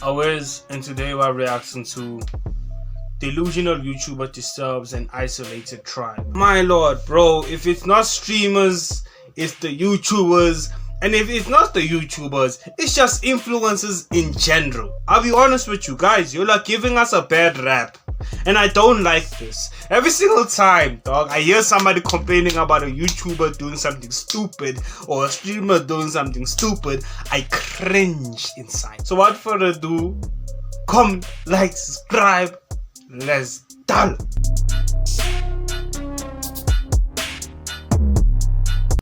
Awez, and today we're reacting to delusional YouTuber disturbs an isolated tribe. My lord, bro, if it's not streamers, it's the YouTubers, and if it's not the YouTubers, it's just influencers in general. I'll be honest with you guys, you're like giving us a bad rap, and I don't like this. Every single time, dog, I hear somebody complaining about a YouTuber doing something stupid or a streamer doing something stupid, I cringe inside. So without further ado, comment, like, subscribe, let's done.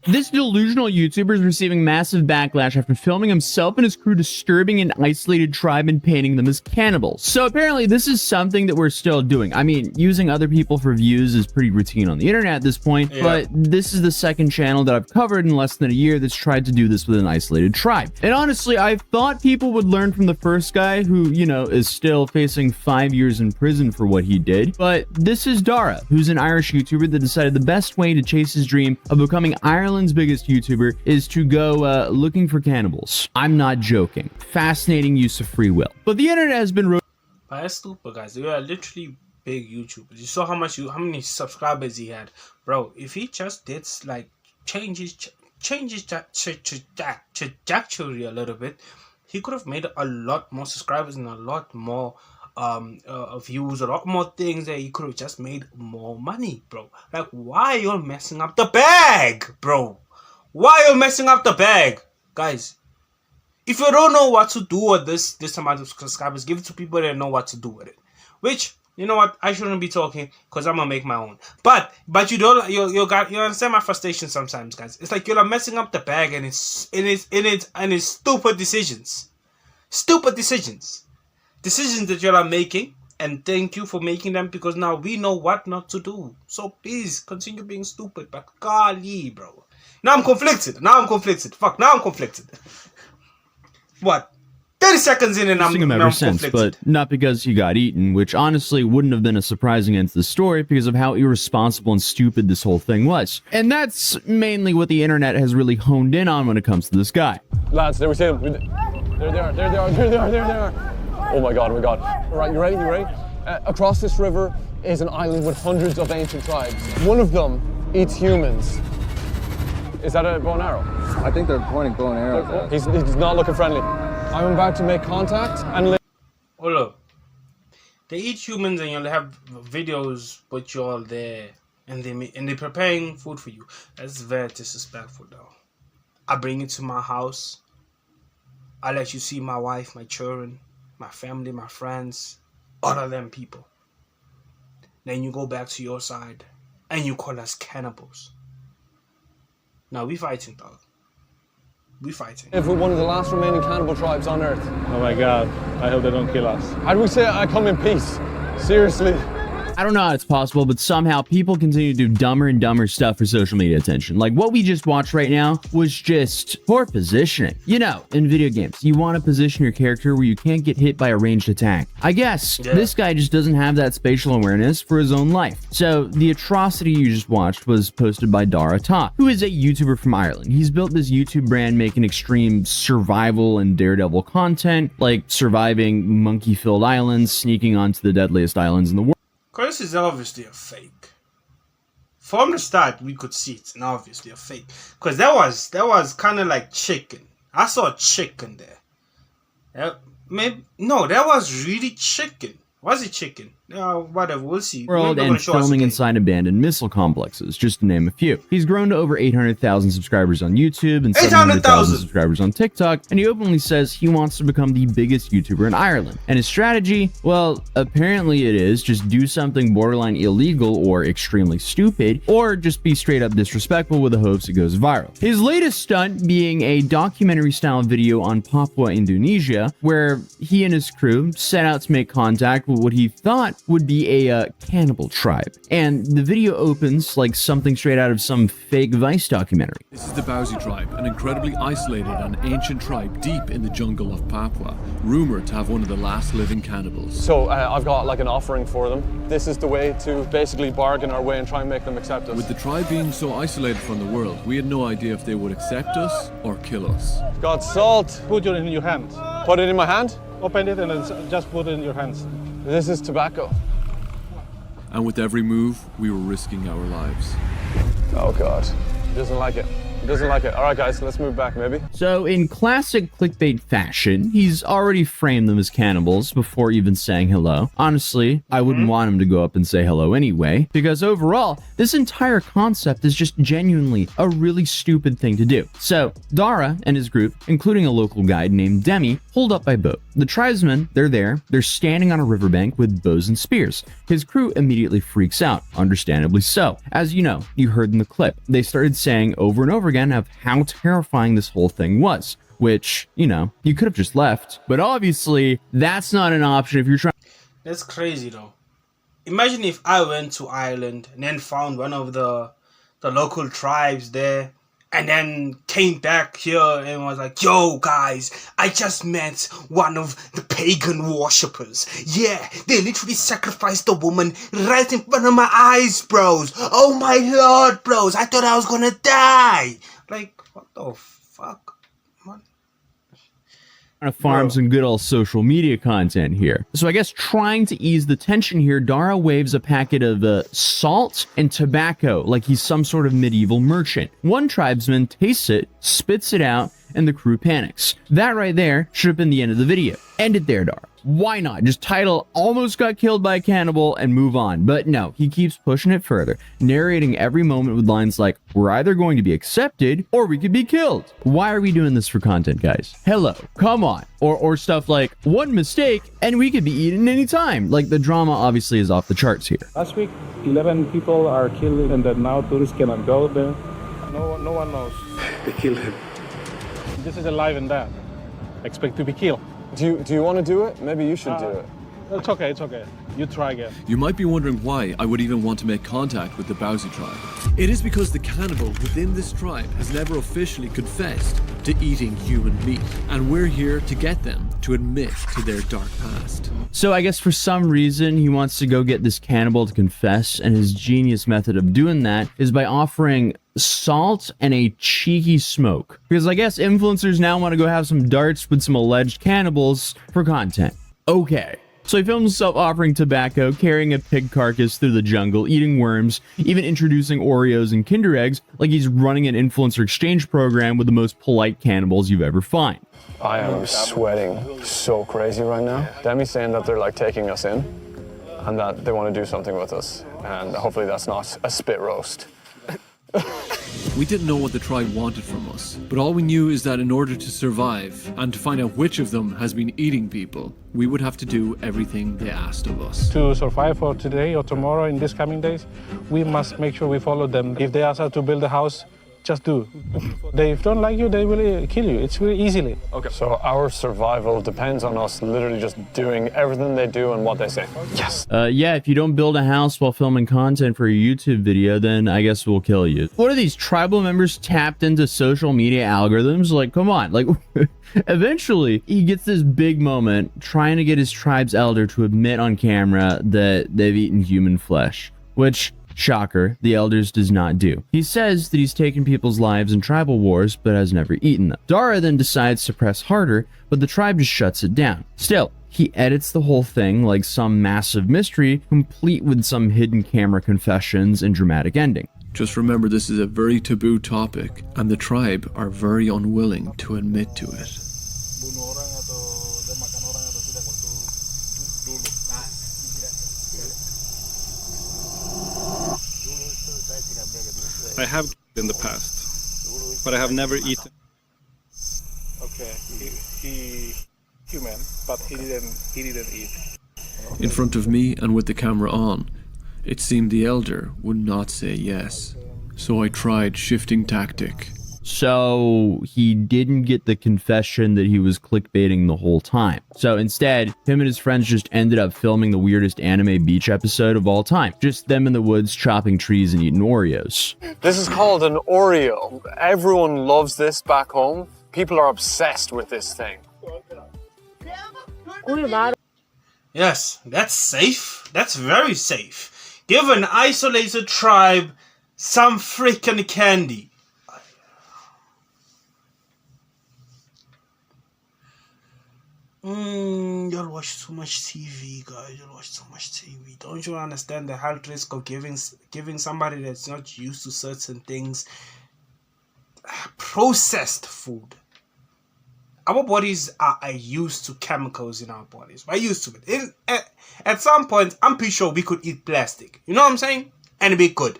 This delusional YouTuber is receiving massive backlash after filming himself and his crew disturbing an isolated tribe and painting them as cannibals. So apparently this is something that we're still doing. I mean, using other people for views is pretty routine on the internet at this point, but this is the second channel that I've covered in less than a year that's tried to do this with an isolated tribe. And honestly, I thought people would learn from the first guy who, you know, is still facing 5 years in prison for what he did. But this is Dara, who's an Irish YouTuber that decided the best way to chase his dream of becoming Ireland's biggest YouTuber is to go looking for cannibals. I'm not joking. Fascinating use of free will. But the internet has been That's stupid, guys. They are literally big YouTubers. You saw how many subscribers he had, bro. If he just did like changes trajectory a little bit, he could have made a lot more subscribers and a lot more views, a lot more things that he could have just made more money, bro. Like, why are you messing up the bag, bro? Why are you messing up the bag, guys? If you don't know what to do with this amount of subscribers, give it to people that know what to do with it. Which, you know what, I shouldn't be talking because I'm gonna make my own. But you don't you understand my frustration sometimes, guys. It's like you're messing up the bag and it's stupid decisions. Stupid decisions. Decisions that you're making, and thank you for making them because now we know what not to do. So please continue being stupid, but golly, bro. Now I'm conflicted. Fuck, now I'm conflicted. What? 30 seconds in and I'm ever since, conflicted. but not because he got eaten, which honestly wouldn't have been a surprising end to the story because of how irresponsible and stupid this whole thing was. And that's mainly what the internet has really honed in on when it comes to this guy. Lads, there we see them. There they are. Oh my god, All right, you ready? Across this river is an island with hundreds of ancient tribes. One of them eats humans. Is that a bow and arrow? I think they're pointing bow and arrows at us. He's not looking friendly. I'm about to make contact and... Oh look, they eat humans and you'll have videos but you're all there and they're preparing food for you. That's very disrespectful though. I bring you to my house. I let you see my wife, my children, my family, my friends, all of them people. Then you go back to your side and you call us cannibals. Now we fighting, dog. We fighting. If we're one of the last remaining cannibal tribes on Earth. Oh my god, I hope they don't kill us. How do we say I come in peace? Seriously. I don't know how it's possible, but somehow people continue to do dumber and dumber stuff for social media attention. Like what we just watched right now was just poor positioning. You know, in video games, you want to position your character where you can't get hit by a ranged attack. I guess this guy just doesn't have that spatial awareness for his own life. So the atrocity you just watched was posted by Dara Top, who is a YouTuber from Ireland. He's built this YouTube brand making extreme survival and daredevil content, like surviving monkey-filled islands, sneaking onto the deadliest islands in the world. This is obviously a fake. From the start, we could see it's obviously a fake. Because that was kind of like chicken. I saw chicken there. That was really chicken. Was it chicken? Whatever, we'll see. World and filming inside abandoned missile complexes, just to name a few. He's grown to over 800,000 subscribers on YouTube and 700,000 subscribers on TikTok, and he openly says he wants to become the biggest YouTuber in Ireland. And his strategy, well, apparently it is just do something borderline illegal or extremely stupid, or just be straight up disrespectful with the hopes it goes viral. His latest stunt being a documentary-style video on Papua, Indonesia, where he and his crew set out to make contact with what he thought would be a cannibal tribe. And the video opens like something straight out of some fake Vice documentary. This is the Bauzi tribe, an incredibly isolated and ancient tribe deep in the jungle of Papua, rumored to have one of the last living cannibals. So I've got like an offering for them. This is the way to basically bargain our way and try and make them accept us. With the tribe being so isolated from the world, we had no idea if they would accept us or kill us. Got salt. Put it in your hand. Put it in my hand? Open it and then just put it in your hands. This is tobacco. And with every move, we were risking our lives. Oh God, he doesn't like it. He doesn't like it. All right, guys, let's move back, maybe. So in classic clickbait fashion, he's already framed them as cannibals before even saying hello. Honestly, I wouldn't want him to go up and say hello anyway, because overall, this entire concept is just genuinely a really stupid thing to do. So Dara and his group, including a local guide named Demi, pulled up by boat. The tribesmen, they're there, they're standing on a riverbank with bows and spears. His crew immediately freaks out, understandably so. As you know, you heard in the clip, they started saying over and over again of how terrifying this whole thing was, which, you know, you could have just left. But obviously, that's not an option if you're trying. That's crazy though. Imagine if I went to Ireland and then found one of the local tribes there and then came back here and was like, yo guys, I just met one of the pagan worshippers. Yeah, they literally sacrificed the woman right in front of my eyes, bros. Oh my lord, bros, I thought I was gonna die. Like, what the fuck? To farm some good old social media content here. So I guess trying to ease the tension here, Dara waves a packet of salt and tobacco like he's some sort of medieval merchant. One tribesman tastes it, spits it out, and the crew panics. That right there should have been the end of the video. End it there, Dara. Why not? Just title almost got killed by a cannibal and move on. But no, he keeps pushing it further, narrating every moment with lines like, we're either going to be accepted or we could be killed. Why are we doing this for content, guys? Hello, come on. Or stuff like, one mistake and we could be eaten anytime. Like, the drama obviously is off the charts here. Last week, 11 people are killed, and then now tourists cannot go there. No one knows. They killed him. This is alive and dead. Expect to be killed. Do you want to do it? Maybe you should do it. It's okay, it's okay. You try again. You might be wondering why I would even want to make contact with the Bausi tribe. It is because the cannibal within this tribe has never officially confessed to eating human meat, and we're here to get them to admit to their dark past. So I guess for some reason he wants to go get this cannibal to confess, and his genius method of doing that is by offering salt and a cheeky smoke. Because I guess influencers now want to go have some darts with some alleged cannibals for content. Okay. So he films himself offering tobacco, carrying a pig carcass through the jungle, eating worms, even introducing Oreos and Kinder Eggs like he's running an influencer exchange program with the most polite cannibals you've ever find. I am sweating so crazy right now. Demi's saying that they're like taking us in and that they want to do something with us. And hopefully that's not a spit roast. We didn't know what the tribe wanted from us, but all we knew is that in order to survive and to find out which of them has been eating people, we would have to do everything they asked of us. To survive for today or tomorrow in these coming days, we must make sure we follow them. If they ask us to build a house, just do. They don't like you, they will kill you. It's really easily. Okay. So our survival depends on us literally just doing everything they do and what they say. Yes. Yeah, if you don't build a house while filming content for a YouTube video, then I guess we'll kill you. What are these tribal members tapped into social media algorithms? Like, come on. Like, eventually, he gets this big moment trying to get his tribe's elder to admit on camera that they've eaten human flesh, which, shocker, the elders does not do. He says that he's taken people's lives in tribal wars, but has never eaten them. Dara then decides to press harder, but the tribe just shuts it down. Still, he edits the whole thing like some massive mystery, complete with some hidden camera confessions and dramatic ending. Just remember, this is a very taboo topic, and the tribe are very unwilling to admit to it. I have in the past, but I have never eaten. Okay, he human, but he didn't eat. In front of me and with the camera on, it seemed the elder would not say yes. So I tried shifting tactic. So he didn't get the confession that he was clickbaiting the whole time. So instead, him and his friends just ended up filming the weirdest anime beach episode of all time. Just them in the woods chopping trees and eating Oreos. This is called an Oreo. Everyone loves this back home. People are obsessed with this thing. Yes, that's safe. That's very safe. Give an isolated tribe some freaking candy. Y'all watch too much TV, guys. Y'all watch too much TV. Don't you understand the health risk of giving somebody that's not used to certain things processed food? Our bodies are used to chemicals in our bodies. We're used to it. At some point, I'm pretty sure we could eat plastic. You know what I'm saying? And be good.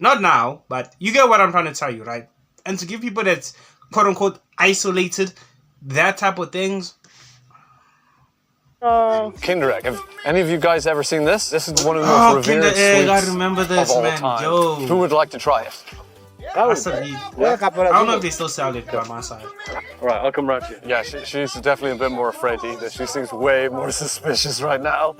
Not now, but you get what I'm trying to tell you, right? And to give people that's quote unquote isolated, that type of things. Kinder Egg. Have any of you guys ever seen this? This is one of the Oh, most revered Kinder Egg, I sweets remember this, of all man. time. Yo. Who would like to try it? I don't know if they still sell it by my side. All right, I'll come round to you. Yeah, she's definitely a bit more afraid to eat this. She seems way more suspicious right now.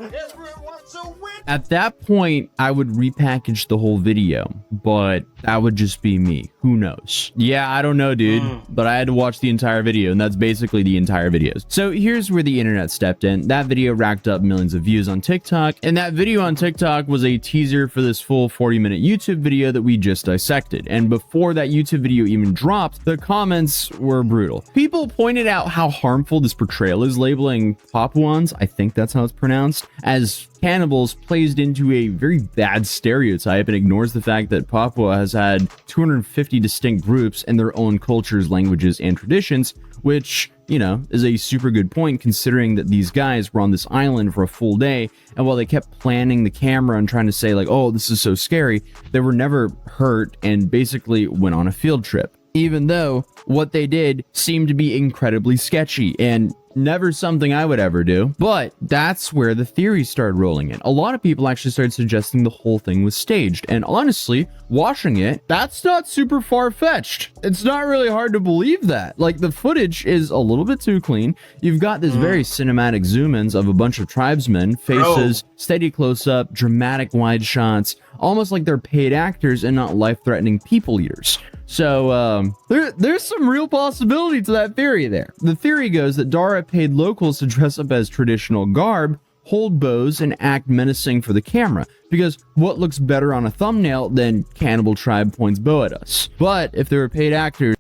At that point, I would repackage the whole video, but that would just be me. Who knows? Yeah, I don't know, dude, but I had to watch the entire video, and that's basically the entire video. So here's where the internet stepped in. That video racked up millions of views on TikTok, and that video on TikTok was a teaser for this full 40-minute YouTube video that we just dissected. And before that YouTube video even dropped, the comments were brutal. People pointed out how harmful this portrayal is, labeling Papuans, I think that's how it's pronounced, as cannibals plays into a very bad stereotype and ignores the fact that Papua has had 250 distinct groups and their own cultures, languages, and traditions, which, you know, is a super good point considering that these guys were on this island for a full day, and while they kept planning the camera and trying to say like, oh, this is so scary, they were never hurt and basically went on a field trip. Even though what they did seemed to be incredibly sketchy and never something I would ever do. But that's where the theories started rolling in. A lot of people actually started suggesting the whole thing was staged. And honestly, watching it, that's not super far-fetched. It's not really hard to believe that. Like, the footage is a little bit too clean. You've got this very cinematic zoom-ins of a bunch of tribesmen, faces, steady close-up, dramatic wide shots, almost like they're paid actors and not life-threatening people eaters. So, there's some real possibility to that theory there. The theory goes that Dara paid locals to dress up as traditional garb, hold bows, and act menacing for the camera, because what looks better on a thumbnail than Cannibal Tribe points bow at us? But if they were paid actors...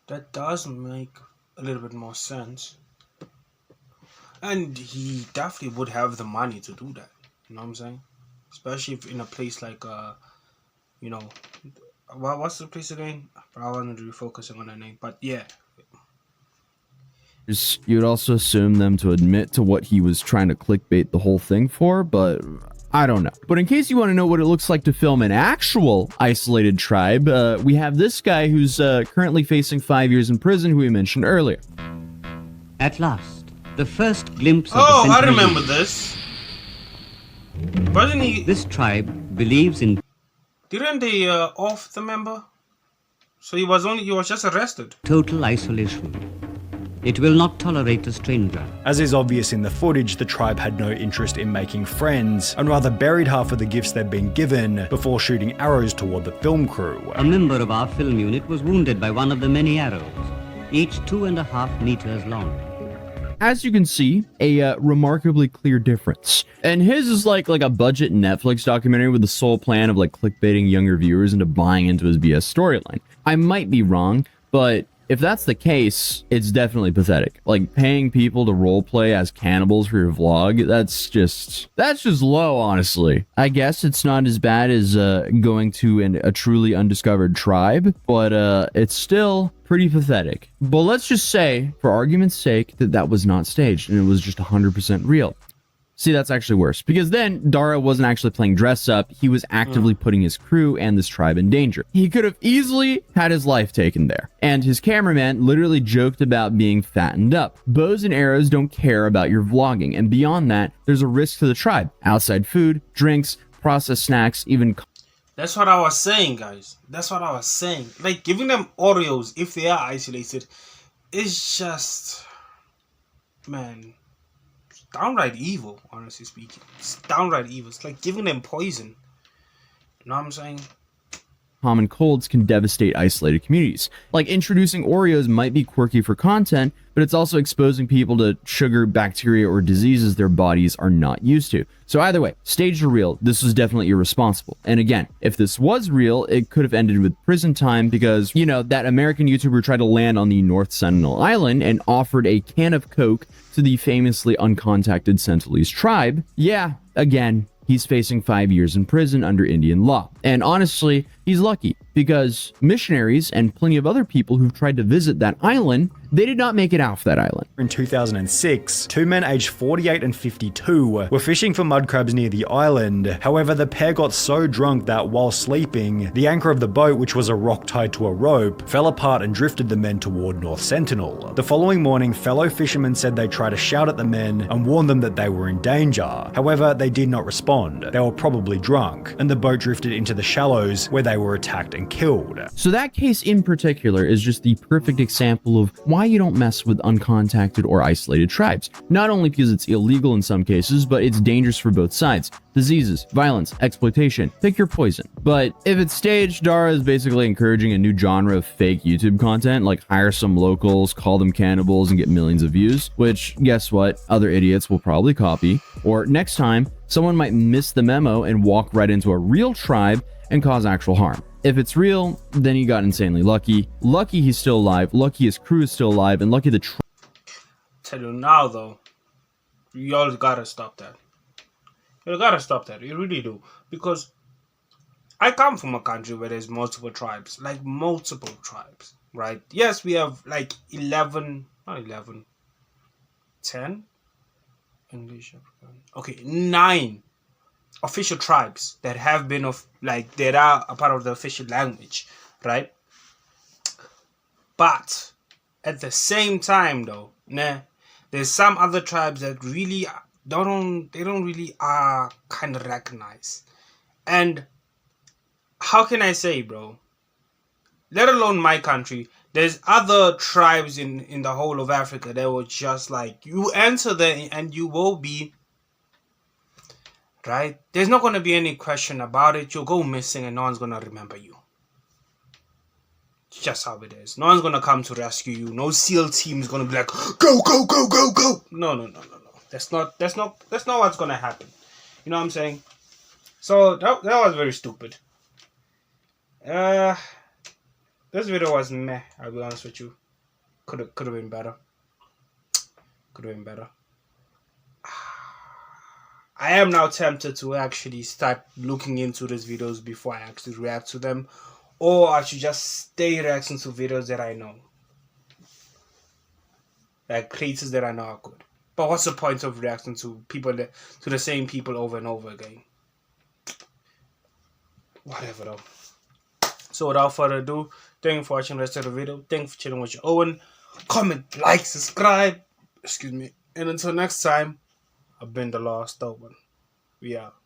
That does make a little bit more sense. And he definitely would have the money to do that. You know what I'm saying? Especially if in a place like, you know, what's the place again? I wanted to be focusing on that name, but yeah. You'd also assume them to admit to what he was trying to clickbait the whole thing for, but I don't know. But in case you want to know what it looks like to film an actual isolated tribe, we have this guy who's currently facing 5 years in prison, who we mentioned earlier. At last, the first glimpse of Oh, the I Central remember Youth. this. Wasn't he? This tribe believes in Didn't they off the member? So he was just arrested. total isolation. It will not tolerate a stranger. As is obvious in the footage, the tribe had no interest in making friends, and rather buried half of the gifts they'd been given before shooting arrows toward the film crew. A member of our film unit was wounded by one of the many arrows, each 2.5 meters long. As you can see, a remarkably clear difference. And his is like a budget Netflix documentary with the sole plan of like clickbaiting younger viewers into buying into his BS storyline. I might be wrong, but if that's the case, it's definitely pathetic. Like, paying people to roleplay as cannibals for your vlog, that's just low, honestly. I guess it's not as bad as going to a truly undiscovered tribe, but it's still pretty pathetic. But let's just say, for argument's sake, that was not staged and it was just 100% real. See, that's actually worse, because then Dara wasn't actually playing dress up, he was actively putting his crew and this tribe in danger. He could have easily had his life taken there. And his cameraman literally joked about being fattened up. Bows and arrows don't care about your vlogging, and beyond that, there's a risk to the tribe. Outside food, drinks, processed snacks, even... That's what I was saying, guys. That's what I was saying. Like, giving them Oreos if they are isolated is just... Man... downright evil, honestly speaking. It's downright evil. It's like giving them poison. You know what I'm saying? common colds can devastate isolated communities. Like, introducing Oreos might be quirky for content, but it's also exposing people to sugar, bacteria, or diseases their bodies are not used to. So either way, staged or real, this was definitely irresponsible. And again, if this was real, it could have ended with prison time because, you know, that American YouTuber tried to land on the North Sentinel Island and offered a can of Coke to the famously uncontacted Sentinelese tribe. Yeah, again, he's facing 5 years in prison under Indian law. And honestly, he's lucky because missionaries and plenty of other people who've tried to visit that island, they did not make it off that island. In 2006, two men aged 48 and 52 were fishing for mud crabs near the island. However, the pair got so drunk that while sleeping, the anchor of the boat, which was a rock tied to a rope, fell apart and drifted the men toward North Sentinel. The following morning, fellow fishermen said they tried to shout at the men and warn them that they were in danger. However, they did not respond. They were probably drunk, and the boat drifted into the shallows where they were attacked and killed. So that case in particular is just the perfect example of why you don't mess with uncontacted or isolated tribes. Not only because it's illegal in some cases, but it's dangerous for both sides. Diseases, violence, exploitation, pick your poison. But if it's staged, Dara is basically encouraging a new genre of fake YouTube content, like hire some locals, call them cannibals, and get millions of views, which, guess what, other idiots will probably copy. Or next time, someone might miss the memo and walk right into a real tribe and cause actual harm. If it's real, then he got insanely lucky. Lucky he's still alive, lucky his crew is still alive, and lucky the Tell you now though, you all gotta stop that. You gotta stop that. You really do. Because I come from a country where there's multiple tribes. Like multiple tribes. Right? Yes, we have like 10 English, African. Okay, 9 official tribes that have been that are a part of the official language, right? But at the same time though, there's some other tribes that really don't really kind of recognize. And how can I say, bro, let alone my country, there's other tribes in the whole of Africa that were just like, you enter there and you will be, right? There's not going to be any question about it. You'll go missing and no one's going to remember you. It's just how it is. No one's going to come to rescue you. No SEAL team is going to be like, go, go, go, go, go. No. That's not what's going to happen. You know what I'm saying? So that was very stupid. This video was meh, I'll be honest with you. Could have been better. Could have been better. I am now tempted to actually start looking into these videos before I actually react to them. Or I should just stay reacting to videos that I know. Like creators that I know are good. But what's the point of reacting to the same people over and over again? Whatever though. So without further ado, thank you for watching the rest of the video. Thank you for chilling with your Owen. Comment, like, subscribe. Excuse me. And until next time, I've been the Lost Owen. We out.